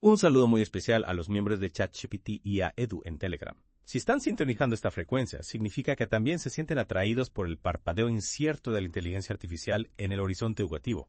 Un saludo muy especial a los miembros de ChatGPT y a Edu en Telegram. Si están sintonizando esta frecuencia, significa que también se sienten atraídos por el parpadeo incierto de la inteligencia artificial en el horizonte educativo.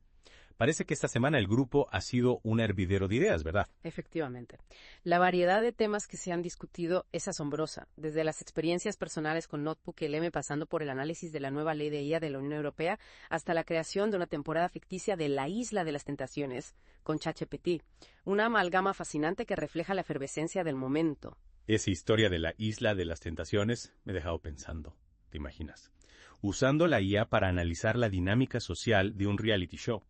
Parece que esta semana el grupo ha sido un hervidero de ideas, ¿verdad? Efectivamente. La variedad de temas que se han discutido es asombrosa, desde las experiencias personales con NotebookLM pasando por el análisis de la nueva ley de IA de la Unión Europea hasta la creación de una temporada ficticia de La Isla de las Tentaciones con ChatGPT, una amalgama fascinante que refleja la efervescencia del momento. Esa historia de la Isla de las Tentaciones me ha dejado pensando, ¿te imaginas? Usando la IA para analizar la dinámica social de un reality show.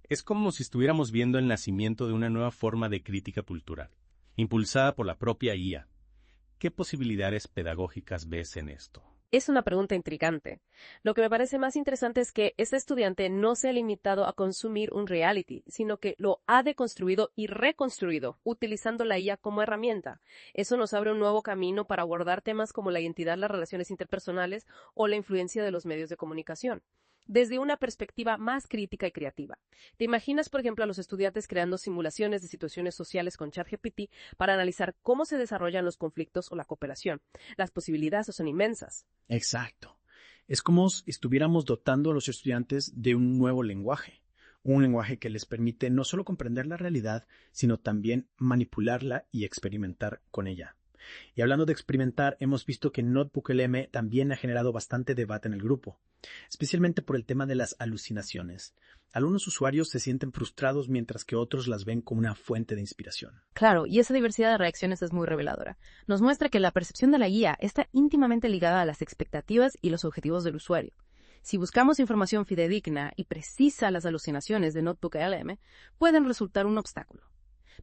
Es como si estuviéramos viendo el nacimiento de una nueva forma de crítica cultural, impulsada por la propia IA. ¿Qué posibilidades pedagógicas ves en esto? Es una pregunta intrigante. Lo que me parece más interesante es que este estudiante no se ha limitado a consumir un reality, sino que lo ha deconstruido y reconstruido, utilizando la IA como herramienta. Eso nos abre un nuevo camino para abordar temas como la identidad, las relaciones interpersonales o la influencia de los medios de comunicación, desde una perspectiva más crítica y creativa. ¿Te imaginas, por ejemplo, a los estudiantes creando simulaciones de situaciones sociales con ChatGPT para analizar cómo se desarrollan los conflictos o la cooperación? Las posibilidades son inmensas. Exacto. Es como si estuviéramos dotando a los estudiantes de un nuevo lenguaje. Un lenguaje que les permite no solo comprender la realidad, sino también manipularla y experimentar con ella. Y hablando de experimentar, hemos visto que NotebookLM también ha generado bastante debate en el grupo, especialmente por el tema de las alucinaciones. Algunos usuarios se sienten frustrados mientras que otros las ven como una fuente de inspiración. Claro, y esa diversidad de reacciones es muy reveladora. Nos muestra que la percepción de la guía está íntimamente ligada a las expectativas y los objetivos del usuario. Si buscamos información fidedigna y precisa, las alucinaciones de NotebookLM pueden resultar un obstáculo.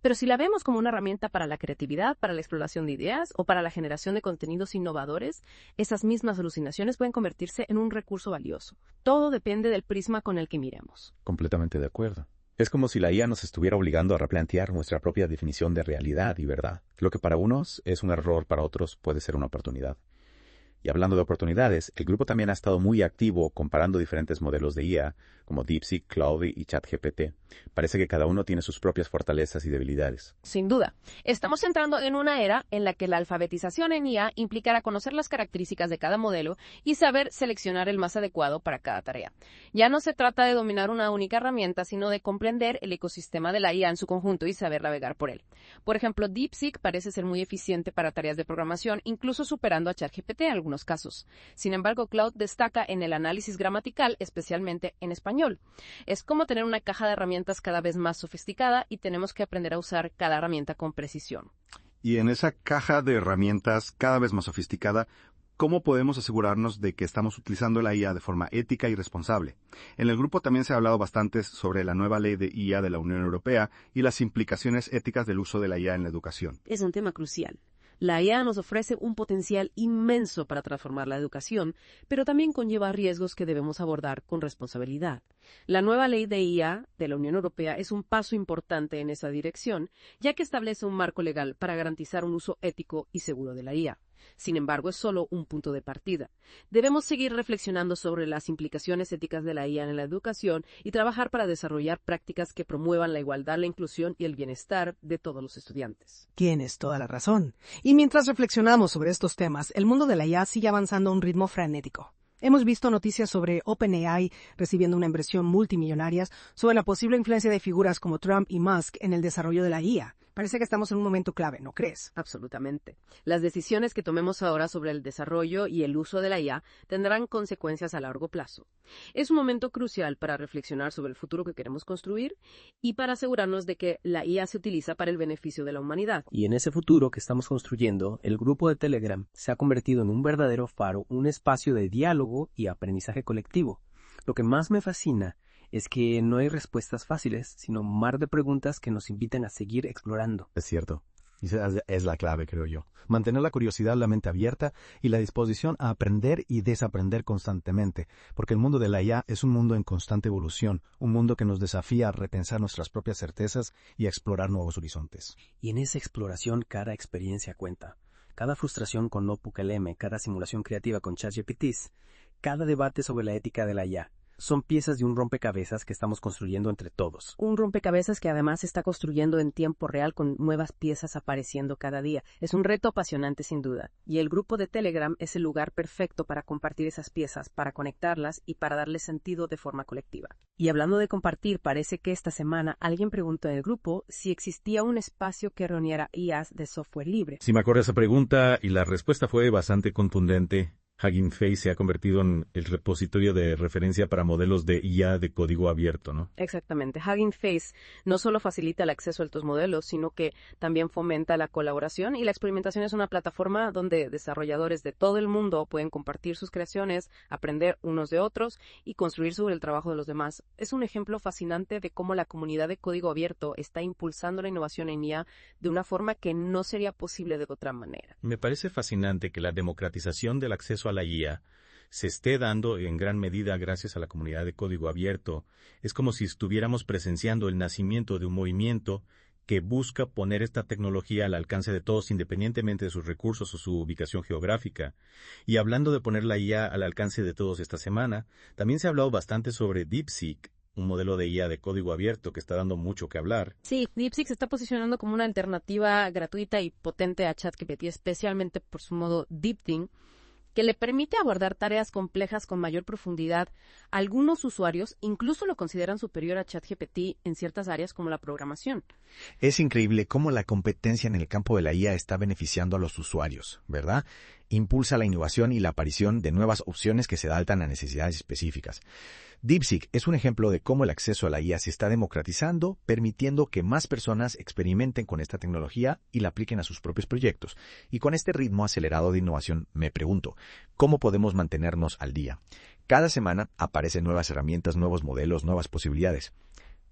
Pero si la vemos como una herramienta para la creatividad, para la exploración de ideas o para la generación de contenidos innovadores, esas mismas alucinaciones pueden convertirse en un recurso valioso. Todo depende del prisma con el que miremos. Completamente de acuerdo. Es como si la IA nos estuviera obligando a replantear nuestra propia definición de realidad y verdad. Lo que para unos es un error, para otros puede ser una oportunidad. Y hablando de oportunidades, el grupo también ha estado muy activo comparando diferentes modelos de IA, como DeepSeek, Claude y ChatGPT. Parece que cada uno tiene sus propias fortalezas y debilidades. Sin duda, estamos entrando en una era en la que la alfabetización en IA implicará conocer las características de cada modelo y saber seleccionar el más adecuado para cada tarea. Ya no se trata de dominar una única herramienta, sino de comprender el ecosistema de la IA en su conjunto y saber navegar por él. Por ejemplo, DeepSeek parece ser muy eficiente para tareas de programación, incluso superando a ChatGPT en algunos casos. Sin embargo, Claude destaca en el análisis gramatical, especialmente en español. Es como tener una caja de herramientas cada vez más sofisticada y tenemos que aprender a usar cada herramienta con precisión. Y en esa caja de herramientas cada vez más sofisticada, ¿cómo podemos asegurarnos de que estamos utilizando la IA de forma ética y responsable? En el grupo también se ha hablado bastante sobre la nueva ley de IA de la Unión Europea y las implicaciones éticas del uso de la IA en la educación. Es un tema crucial. La IA nos ofrece un potencial inmenso para transformar la educación, pero también conlleva riesgos que debemos abordar con responsabilidad. La nueva ley de IA de la Unión Europea es un paso importante en esa dirección, ya que establece un marco legal para garantizar un uso ético y seguro de la IA. Sin embargo, es solo un punto de partida. Debemos seguir reflexionando sobre las implicaciones éticas de la IA en la educación y trabajar para desarrollar prácticas que promuevan la igualdad, la inclusión y el bienestar de todos los estudiantes. Tienes toda la razón. Y mientras reflexionamos sobre estos temas, el mundo de la IA sigue avanzando a un ritmo frenético. Hemos visto noticias sobre OpenAI recibiendo una inversión multimillonaria, sobre la posible influencia de figuras como Trump y Musk en el desarrollo de la IA. Parece que estamos en un momento clave, ¿no crees? Absolutamente. Las decisiones que tomemos ahora sobre el desarrollo y el uso de la IA tendrán consecuencias a largo plazo. Es un momento crucial para reflexionar sobre el futuro que queremos construir y para asegurarnos de que la IA se utiliza para el beneficio de la humanidad. Y en ese futuro que estamos construyendo, el grupo de Telegram se ha convertido en un verdadero faro, un espacio de diálogo y aprendizaje colectivo. Lo que más me fascina es que no hay respuestas fáciles, sino un mar de preguntas que nos invitan a seguir explorando. Es cierto. Y esa es la clave, creo yo. Mantener la curiosidad, la mente abierta y la disposición a aprender y desaprender constantemente, porque el mundo de la IA es un mundo en constante evolución, un mundo que nos desafía a repensar nuestras propias certezas y a explorar nuevos horizontes. Y en esa exploración cada experiencia cuenta. Cada frustración con NotebookLM, cada simulación creativa con ChatGPT, cada debate sobre la ética de la IA. son piezas de un rompecabezas que estamos construyendo entre todos. Un rompecabezas que además se está construyendo en tiempo real con nuevas piezas apareciendo cada día. Es un reto apasionante sin duda. Y el grupo de Telegram es el lugar perfecto para compartir esas piezas, para conectarlas y para darle sentido de forma colectiva. Y hablando de compartir, parece que esta semana alguien preguntó en el grupo si existía un espacio que reuniera IAs de software libre. Sí me acuerdo esa pregunta y la respuesta fue bastante contundente. Hugging Face se ha convertido en el repositorio de referencia para modelos de IA de código abierto, ¿no? Exactamente. Hugging Face no solo facilita el acceso a estos modelos, sino que también fomenta la colaboración y la experimentación. Es una plataforma donde desarrolladores de todo el mundo pueden compartir sus creaciones, aprender unos de otros y construir sobre el trabajo de los demás. Es un ejemplo fascinante de cómo la comunidad de código abierto está impulsando la innovación en IA de una forma que no sería posible de otra manera. Me parece fascinante que la democratización del acceso a la IA se esté dando en gran medida gracias a la comunidad de código abierto. Es como si estuviéramos presenciando el nacimiento de un movimiento que busca poner esta tecnología al alcance de todos independientemente de sus recursos o su ubicación geográfica. Y hablando de poner la IA al alcance de todos esta semana, también se ha hablado bastante sobre DeepSeek, un modelo de IA de código abierto que está dando mucho que hablar. Sí, DeepSeek se está posicionando como una alternativa gratuita y potente a ChatGPT, especialmente por su modo DeepThink, que le permite abordar tareas complejas con mayor profundidad. Algunos usuarios incluso lo consideran superior a ChatGPT en ciertas áreas como la programación. Es increíble cómo la competencia en el campo de la IA está beneficiando a los usuarios, ¿verdad? Impulsa la innovación y la aparición de nuevas opciones que se adaptan a necesidades específicas. DeepSeek es un ejemplo de cómo el acceso a la IA se está democratizando, permitiendo que más personas experimenten con esta tecnología y la apliquen a sus propios proyectos. Y con este ritmo acelerado de innovación, me pregunto, ¿cómo podemos mantenernos al día? Cada semana aparecen nuevas herramientas, nuevos modelos, nuevas posibilidades.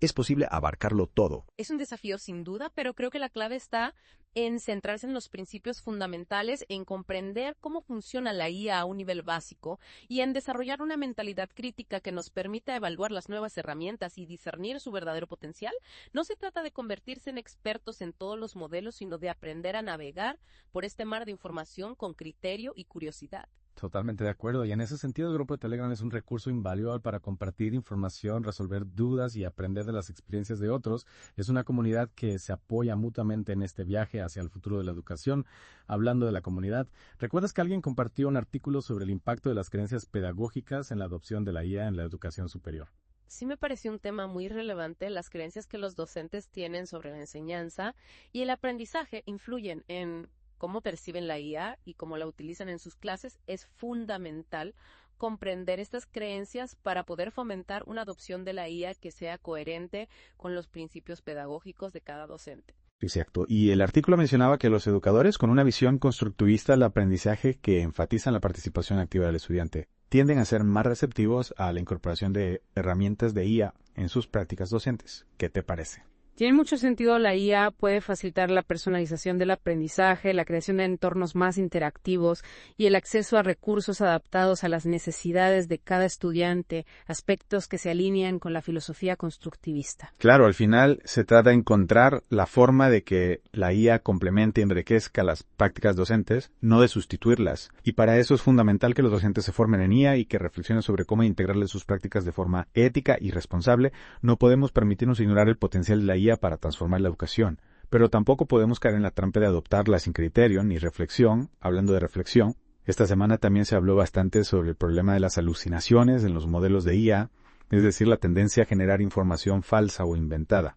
Es posible abarcarlo todo. Es un desafío sin duda, pero creo que la clave está en centrarse en los principios fundamentales, en comprender cómo funciona la IA a un nivel básico y en desarrollar una mentalidad crítica que nos permita evaluar las nuevas herramientas y discernir su verdadero potencial. No se trata de convertirse en expertos en todos los modelos, sino de aprender a navegar por este mar de información con criterio y curiosidad. Totalmente de acuerdo, y en ese sentido el grupo de Telegram es un recurso invaluable para compartir información, resolver dudas y aprender de las experiencias de otros. Es una comunidad que se apoya mutuamente en este viaje hacia el futuro de la educación. Hablando de la comunidad, ¿recuerdas que alguien compartió un artículo sobre el impacto de las creencias pedagógicas en la adopción de la IA en la educación superior? Sí me pareció un tema muy relevante. Las creencias que los docentes tienen sobre la enseñanza y el aprendizaje influyen en cómo perciben la IA y cómo la utilizan en sus clases. Es fundamental comprender estas creencias para poder fomentar una adopción de la IA que sea coherente con los principios pedagógicos de cada docente. Exacto. Y el artículo mencionaba que los educadores con una visión constructivista del aprendizaje que enfatizan la participación activa del estudiante tienden a ser más receptivos a la incorporación de herramientas de IA en sus prácticas docentes. ¿Qué te parece? Tiene mucho sentido. La IA puede facilitar la personalización del aprendizaje, la creación de entornos más interactivos y el acceso a recursos adaptados a las necesidades de cada estudiante, aspectos que se alinean con la filosofía constructivista. Claro, al final se trata de encontrar la forma de que la IA complemente y enriquezca las prácticas docentes, no de sustituirlas. Y para eso es fundamental que los docentes se formen en IA y que reflexionen sobre cómo integrarle sus prácticas de forma ética y responsable. No podemos permitirnos ignorar el potencial de la IA para transformar la educación, pero tampoco podemos caer en la trampa de adoptarla sin criterio ni reflexión. Hablando de reflexión, esta semana también se habló bastante sobre el problema de las alucinaciones en los modelos de IA, es decir, la tendencia a generar información falsa o inventada.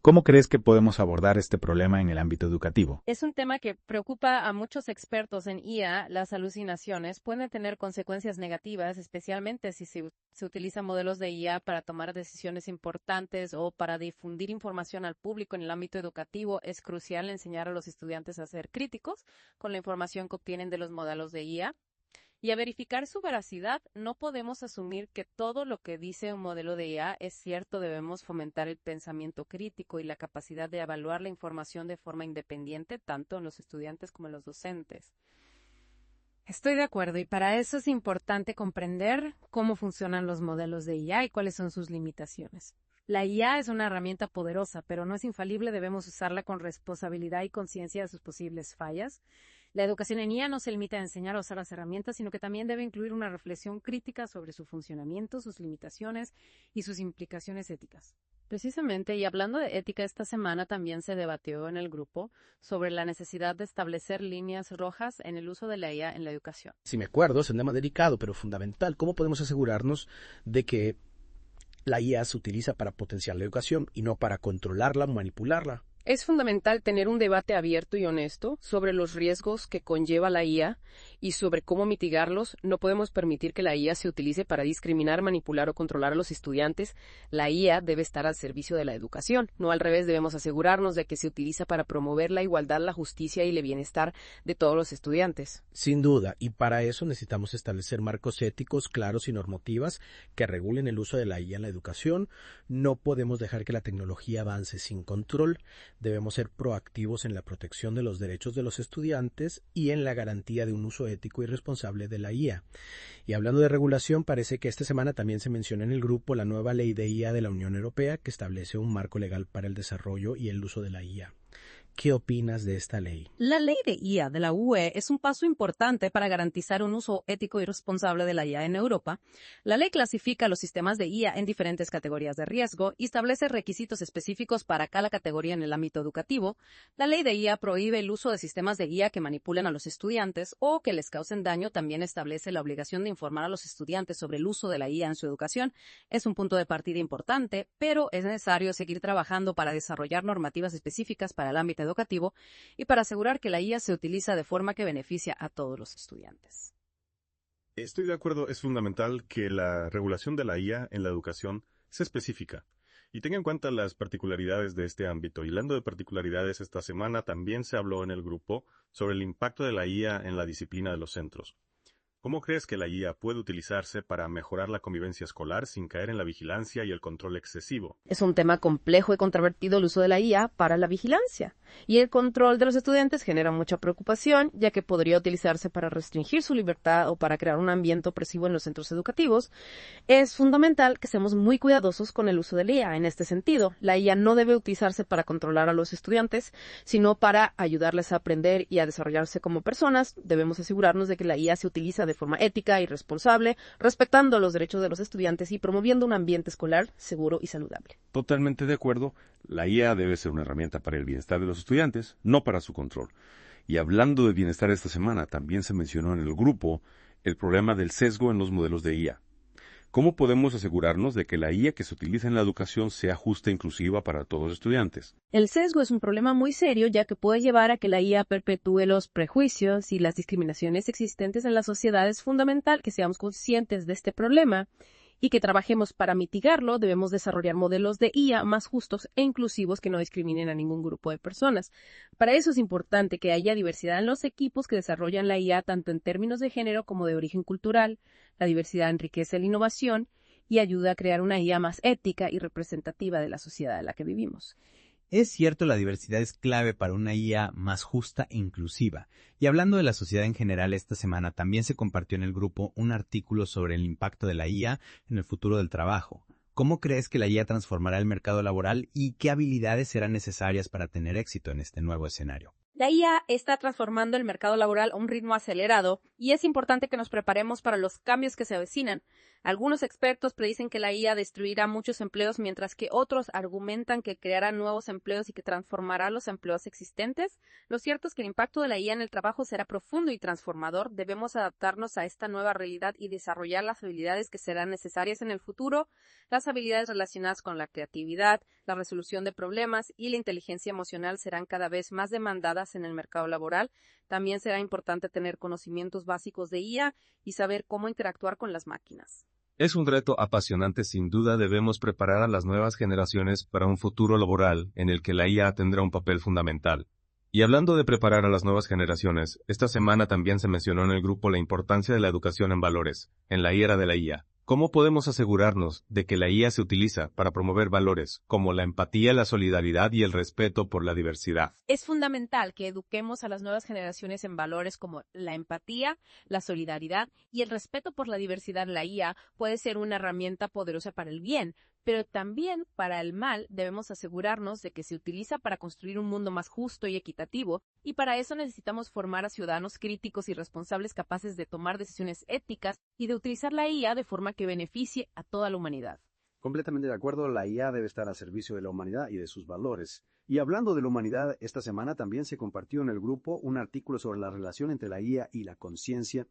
¿Cómo crees que podemos abordar este problema en el ámbito educativo? Es un tema que preocupa a muchos expertos en IA. Las alucinaciones pueden tener consecuencias negativas, especialmente si se utilizan modelos de IA para tomar decisiones importantes o para difundir información al público en el ámbito educativo. Es crucial enseñar a los estudiantes a ser críticos con la información que obtienen de los modelos de IA. Y a verificar su veracidad. No podemos asumir que todo lo que dice un modelo de IA es cierto. Debemos fomentar el pensamiento crítico y la capacidad de evaluar la información de forma independiente, tanto en los estudiantes como en los docentes. Estoy de acuerdo, y para eso es importante comprender cómo funcionan los modelos de IA y cuáles son sus limitaciones. La IA es una herramienta poderosa, pero no es infalible. Debemos usarla con responsabilidad y conciencia de sus posibles fallas. La educación en IA no se limita a enseñar a usar las herramientas, sino que también debe incluir una reflexión crítica sobre su funcionamiento, sus limitaciones y sus implicaciones éticas. Precisamente, y hablando de ética, esta semana también se debatió en el grupo sobre la necesidad de establecer líneas rojas en el uso de la IA en la educación. Si me acuerdo, es un tema delicado, pero fundamental. ¿Cómo podemos asegurarnos de que la IA se utiliza para potenciar la educación y no para controlarla o manipularla? Es fundamental tener un debate abierto y honesto sobre los riesgos que conlleva la IA y sobre cómo mitigarlos. No podemos permitir que la IA se utilice para discriminar, manipular o controlar a los estudiantes. La IA debe estar al servicio de la educación, no al revés. Debemos asegurarnos de que se utiliza para promover la igualdad, la justicia y el bienestar de todos los estudiantes. Sin duda, y para eso necesitamos establecer marcos éticos claros y normativas que regulen el uso de la IA en la educación. No podemos dejar que la tecnología avance sin control. Debemos ser proactivos en la protección de los derechos de los estudiantes y en la garantía de un uso ético y responsable de la IA. Y hablando de regulación, parece que esta semana también se menciona en el grupo la nueva ley de IA de la Unión Europea que establece un marco legal para el desarrollo y el uso de la IA. ¿Qué opinas de esta ley? La ley de IA de la UE es un paso importante para garantizar un uso ético y responsable de la IA en Europa. La ley clasifica los sistemas de IA en diferentes categorías de riesgo y establece requisitos específicos para cada categoría en el ámbito educativo. La ley de IA prohíbe el uso de sistemas de IA que manipulen a los estudiantes o que les causen daño. También establece la obligación de informar a los estudiantes sobre el uso de la IA en su educación. Es un punto de partida importante, pero es necesario seguir trabajando para desarrollar normativas específicas para el ámbito educativo y para asegurar que la IA se utiliza de forma que beneficia a todos los estudiantes. Estoy de acuerdo, es fundamental que la regulación de la IA en la educación sea específica y tenga en cuenta las particularidades de este ámbito. Y hablando de particularidades, esta semana también se habló en el grupo sobre el impacto de la IA en la disciplina de los centros. ¿Cómo crees que la IA puede utilizarse para mejorar la convivencia escolar sin caer en la vigilancia y el control excesivo? Es un tema complejo y controvertido el uso de la IA para la vigilancia. Y el control de los estudiantes genera mucha preocupación, ya que podría utilizarse para restringir su libertad o para crear un ambiente opresivo en los centros educativos. Es fundamental que seamos muy cuidadosos con el uso de la IA en este sentido. La IA no debe utilizarse para controlar a los estudiantes, sino para ayudarles a aprender y a desarrollarse como personas. Debemos asegurarnos de que la IA se utiliza de forma ética y responsable, respetando los derechos de los estudiantes y promoviendo un ambiente escolar seguro y saludable. Totalmente de acuerdo. La IA debe ser una herramienta para el bienestar de los estudiantes, no para su control. Y hablando de bienestar esta semana, también se mencionó en el grupo el problema del sesgo en los modelos de IA. ¿Cómo podemos asegurarnos de que la IA que se utiliza en la educación sea justa e inclusiva para todos los estudiantes? El sesgo es un problema muy serio, ya que puede llevar a que la IA perpetúe los prejuicios y las discriminaciones existentes en la sociedad. Es fundamental que seamos conscientes de este problema y que trabajemos para mitigarlo. Debemos desarrollar modelos de IA más justos e inclusivos que no discriminen a ningún grupo de personas. Para eso es importante que haya diversidad en los equipos que desarrollan la IA, tanto en términos de género como de origen cultural. La diversidad enriquece la innovación y ayuda a crear una IA más ética y representativa de la sociedad en la que vivimos. Es cierto, la diversidad es clave para una IA más justa e inclusiva. Y hablando de la sociedad en general, esta semana también se compartió en el grupo un artículo sobre el impacto de la IA en el futuro del trabajo. ¿Cómo crees que la IA transformará el mercado laboral y qué habilidades serán necesarias para tener éxito en este nuevo escenario? La IA está transformando el mercado laboral a un ritmo acelerado y es importante que nos preparemos para los cambios que se avecinan. Algunos expertos predicen que la IA destruirá muchos empleos, mientras que otros argumentan que creará nuevos empleos y que transformará los empleos existentes. Lo cierto es que el impacto de la IA en el trabajo será profundo y transformador. Debemos adaptarnos a esta nueva realidad y desarrollar las habilidades que serán necesarias en el futuro. Las habilidades relacionadas con la creatividad, la resolución de problemas y la inteligencia emocional serán cada vez más demandadas en el mercado laboral. También será importante tener conocimientos básicos de IA y saber cómo interactuar con las máquinas. Es un reto apasionante, sin duda debemos preparar a las nuevas generaciones para un futuro laboral en el que la IA tendrá un papel fundamental. Y hablando de preparar a las nuevas generaciones, esta semana también se mencionó en el grupo la importancia de la educación en valores, en la era de la IA. ¿Cómo podemos asegurarnos de que la IA se utiliza para promover valores como la empatía, la solidaridad y el respeto por la diversidad? Es fundamental que eduquemos a las nuevas generaciones en valores como la empatía, la solidaridad y el respeto por la diversidad. La IA puede ser una herramienta poderosa para el bien, pero también para el mal debemos asegurarnos de que se utiliza para construir un mundo más justo y equitativo, y para eso necesitamos formar a ciudadanos críticos y responsables capaces de tomar decisiones éticas y de utilizar la IA de forma que beneficie a toda la humanidad. Completamente de acuerdo, la IA debe estar al servicio de la humanidad y de sus valores. Y hablando de la humanidad, esta semana también se compartió en el grupo un artículo sobre la relación entre la IA y la conciencia.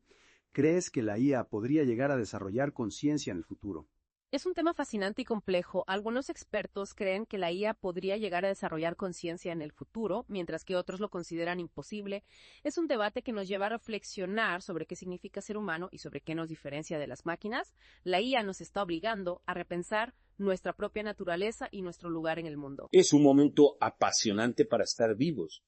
¿Crees que la IA podría llegar a desarrollar conciencia en el futuro? Es un tema fascinante y complejo. Algunos expertos creen que la IA podría llegar a desarrollar conciencia en el futuro, mientras que otros lo consideran imposible. Es un debate que nos lleva a reflexionar sobre qué significa ser humano y sobre qué nos diferencia de las máquinas. La IA nos está obligando a repensar nuestra propia naturaleza y nuestro lugar en el mundo. Es un momento apasionante para estar vivos.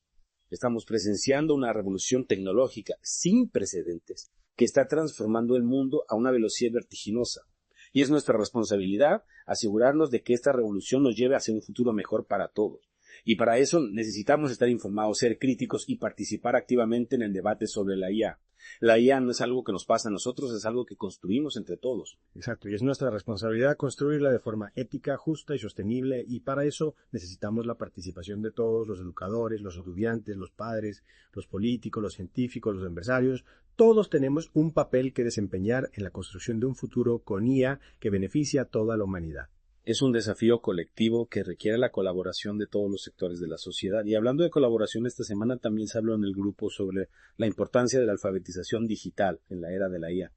Estamos presenciando una revolución tecnológica sin precedentes que está transformando el mundo a una velocidad vertiginosa. Y es nuestra responsabilidad asegurarnos de que esta revolución nos lleve hacia un futuro mejor para todos. Y para eso necesitamos estar informados, ser críticos y participar activamente en el debate sobre la IA. La IA no es algo que nos pasa a nosotros, es algo que construimos entre todos. Exacto, y es nuestra responsabilidad construirla de forma ética, justa y sostenible, y para eso necesitamos la participación de todos, los educadores, los estudiantes, los padres, los políticos, los científicos, los empresarios. Todos tenemos un papel que desempeñar en la construcción de un futuro con IA que beneficie a toda la humanidad. Es un desafío colectivo que requiere la colaboración de todos los sectores de la sociedad. Y hablando de colaboración, esta semana también se habló en el grupo sobre la importancia de la alfabetización digital en la era de la IA.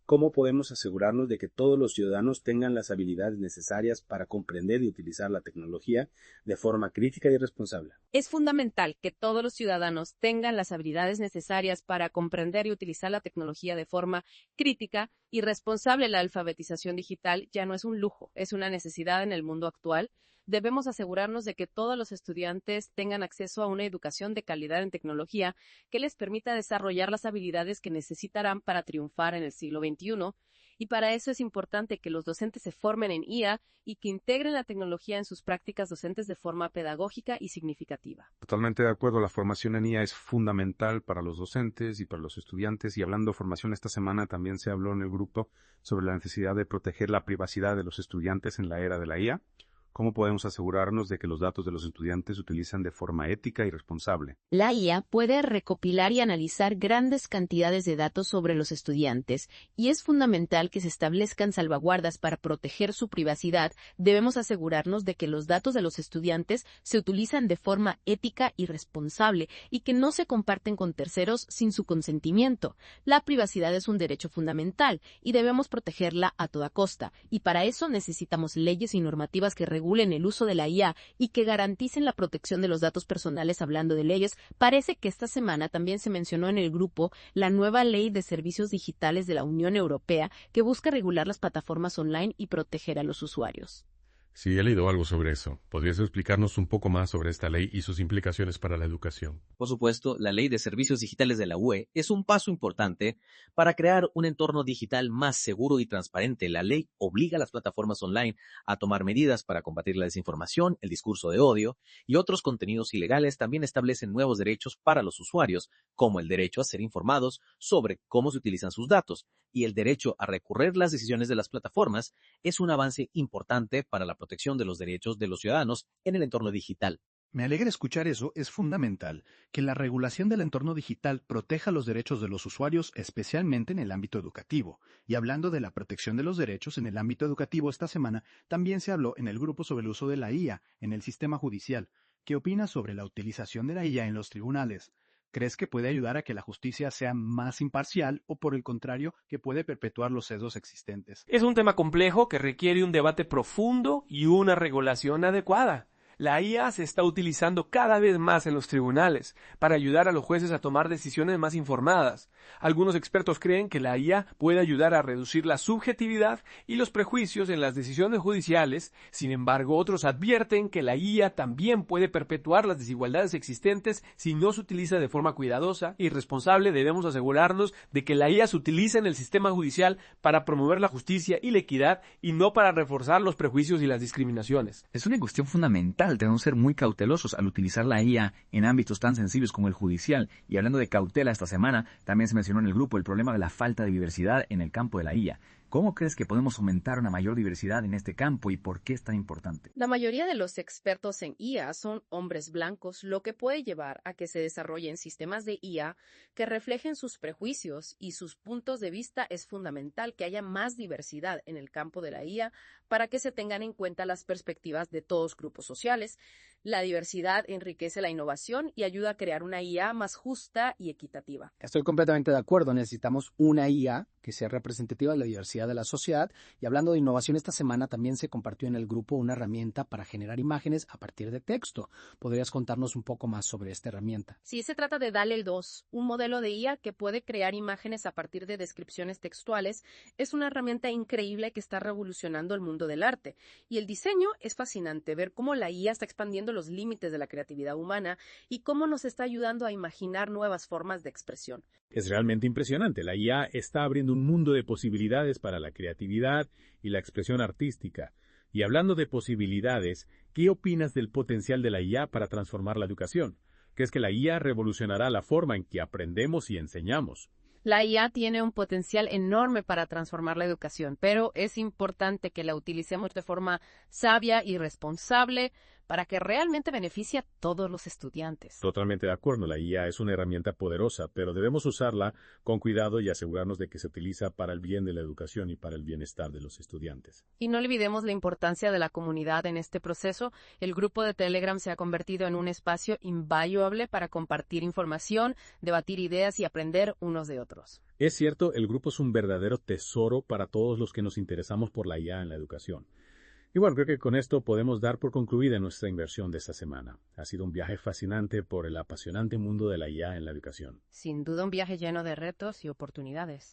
¿Cómo podemos asegurarnos de que todos los ciudadanos tengan las habilidades necesarias para comprender y utilizar la tecnología de forma crítica y responsable? Es fundamental que todos los ciudadanos tengan las habilidades necesarias para comprender y utilizar la tecnología de forma crítica y responsable. La alfabetización digital ya no es un lujo, es una necesidad en el mundo actual. Debemos asegurarnos de que todos los estudiantes tengan acceso a una educación de calidad en tecnología que les permita desarrollar las habilidades que necesitarán para triunfar en el siglo XXI. Y para eso es importante que los docentes se formen en IA y que integren la tecnología en sus prácticas docentes de forma pedagógica y significativa. Totalmente de acuerdo, la formación en IA es fundamental para los docentes y para los estudiantes, y hablando de formación esta semana también se habló en el grupo sobre la necesidad de proteger la privacidad de los estudiantes en la era de la IA. ¿Cómo podemos asegurarnos de que los datos de los estudiantes se utilizan de forma ética y responsable? La IA puede recopilar y analizar grandes cantidades de datos sobre los estudiantes y es fundamental que se establezcan salvaguardas para proteger su privacidad. Debemos asegurarnos de que los datos de los estudiantes se utilizan de forma ética y responsable y que no se comparten con terceros sin su consentimiento. La privacidad es un derecho fundamental y debemos protegerla a toda costa, y para eso necesitamos leyes y normativas que regulen el uso de la IA y que garanticen la protección de los datos personales. Hablando de leyes, parece que esta semana también se mencionó en el grupo la nueva Ley de Servicios Digitales de la Unión Europea, que busca regular las plataformas online y proteger a los usuarios. Sí, he leído algo sobre eso. ¿Podrías explicarnos un poco más sobre esta ley y sus implicaciones para la educación? Por supuesto, la Ley de Servicios Digitales de la UE es un paso importante para crear un entorno digital más seguro y transparente. La ley obliga a las plataformas online a tomar medidas para combatir la desinformación, el discurso de odio y otros contenidos ilegales. También establecen nuevos derechos para los usuarios, como el derecho a ser informados sobre cómo se utilizan sus datos, y el derecho a recurrir las decisiones de las plataformas. Es un avance importante para la protección de los derechos de los ciudadanos en el entorno digital. Me alegra escuchar eso. Es fundamental que la regulación del entorno digital proteja los derechos de los usuarios, especialmente en el ámbito educativo. Y hablando de la protección de los derechos en el ámbito educativo, esta semana también se habló en el grupo sobre el uso de la IA en el sistema judicial. ¿Qué opinas sobre la utilización de la IA en los tribunales? ¿Crees que puede ayudar a que la justicia sea más imparcial o, por el contrario, que puede perpetuar los sesgos existentes? Es un tema complejo que requiere un debate profundo y una regulación adecuada. La IA se está utilizando cada vez más en los tribunales para ayudar a los jueces a tomar decisiones más informadas. Algunos expertos creen que la IA puede ayudar a reducir la subjetividad y los prejuicios en las decisiones judiciales. Sin embargo, otros advierten que la IA también puede perpetuar las desigualdades existentes si no se utiliza de forma cuidadosa y responsable. Debemos asegurarnos de que la IA se utilice en el sistema judicial para promover la justicia y la equidad y no para reforzar los prejuicios y las discriminaciones. Es una cuestión fundamental. Debemos ser muy cautelosos al utilizar la IA en ámbitos tan sensibles como el judicial. Y hablando de cautela, esta semana también se mencionó en el grupo el problema de la falta de diversidad en el campo de la IA. ¿Cómo crees que podemos aumentar una mayor diversidad en este campo y por qué es tan importante? La mayoría de los expertos en IA son hombres blancos, lo que puede llevar a que se desarrollen sistemas de IA que reflejen sus prejuicios y sus puntos de vista. Es fundamental que haya más diversidad en el campo de la IA para que se tengan en cuenta las perspectivas de todos grupos sociales. La diversidad enriquece la innovación y ayuda a crear una IA más justa y equitativa. Estoy completamente de acuerdo. Necesitamos una IA que sea representativa de la diversidad de la sociedad. Y hablando de innovación, esta semana también se compartió en el grupo una herramienta para generar imágenes a partir de texto. ¿Podrías contarnos un poco más sobre esta herramienta? Sí, se trata de DALL-E 2, un modelo de IA que puede crear imágenes a partir de descripciones textuales. Es una herramienta increíble que está revolucionando el mundo del arte. Y el diseño es fascinante, ver cómo la IA está expandiendo los límites de la creatividad humana y cómo nos está ayudando a imaginar nuevas formas de expresión. Es realmente impresionante. La IA está abriendo un mundo de posibilidades para la creatividad y la expresión artística. Y hablando de posibilidades, ¿qué opinas del potencial de la IA para transformar la educación? ¿Crees que la IA revolucionará la forma en que aprendemos y enseñamos? La IA tiene un potencial enorme para transformar la educación, pero es importante que la utilicemos de forma sabia y responsable para que realmente beneficie a todos los estudiantes. Totalmente de acuerdo, la IA es una herramienta poderosa, pero debemos usarla con cuidado y asegurarnos de que se utiliza para el bien de la educación y para el bienestar de los estudiantes. Y no olvidemos la importancia de la comunidad en este proceso. El grupo de Telegram se ha convertido en un espacio invaluable para compartir información, debatir ideas y aprender unos de otros. Es cierto, el grupo es un verdadero tesoro para todos los que nos interesamos por la IA en la educación. Y bueno, creo que con esto podemos dar por concluida nuestra inversión de esta semana. Ha sido un viaje fascinante por el apasionante mundo de la IA en la educación. Sin duda un viaje lleno de retos y oportunidades.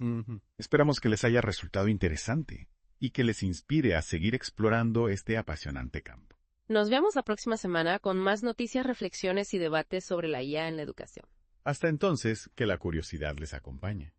Esperamos que les haya resultado interesante y que les inspire a seguir explorando este apasionante campo. Nos vemos la próxima semana con más noticias, reflexiones y debates sobre la IA en la educación. Hasta entonces, que la curiosidad les acompañe.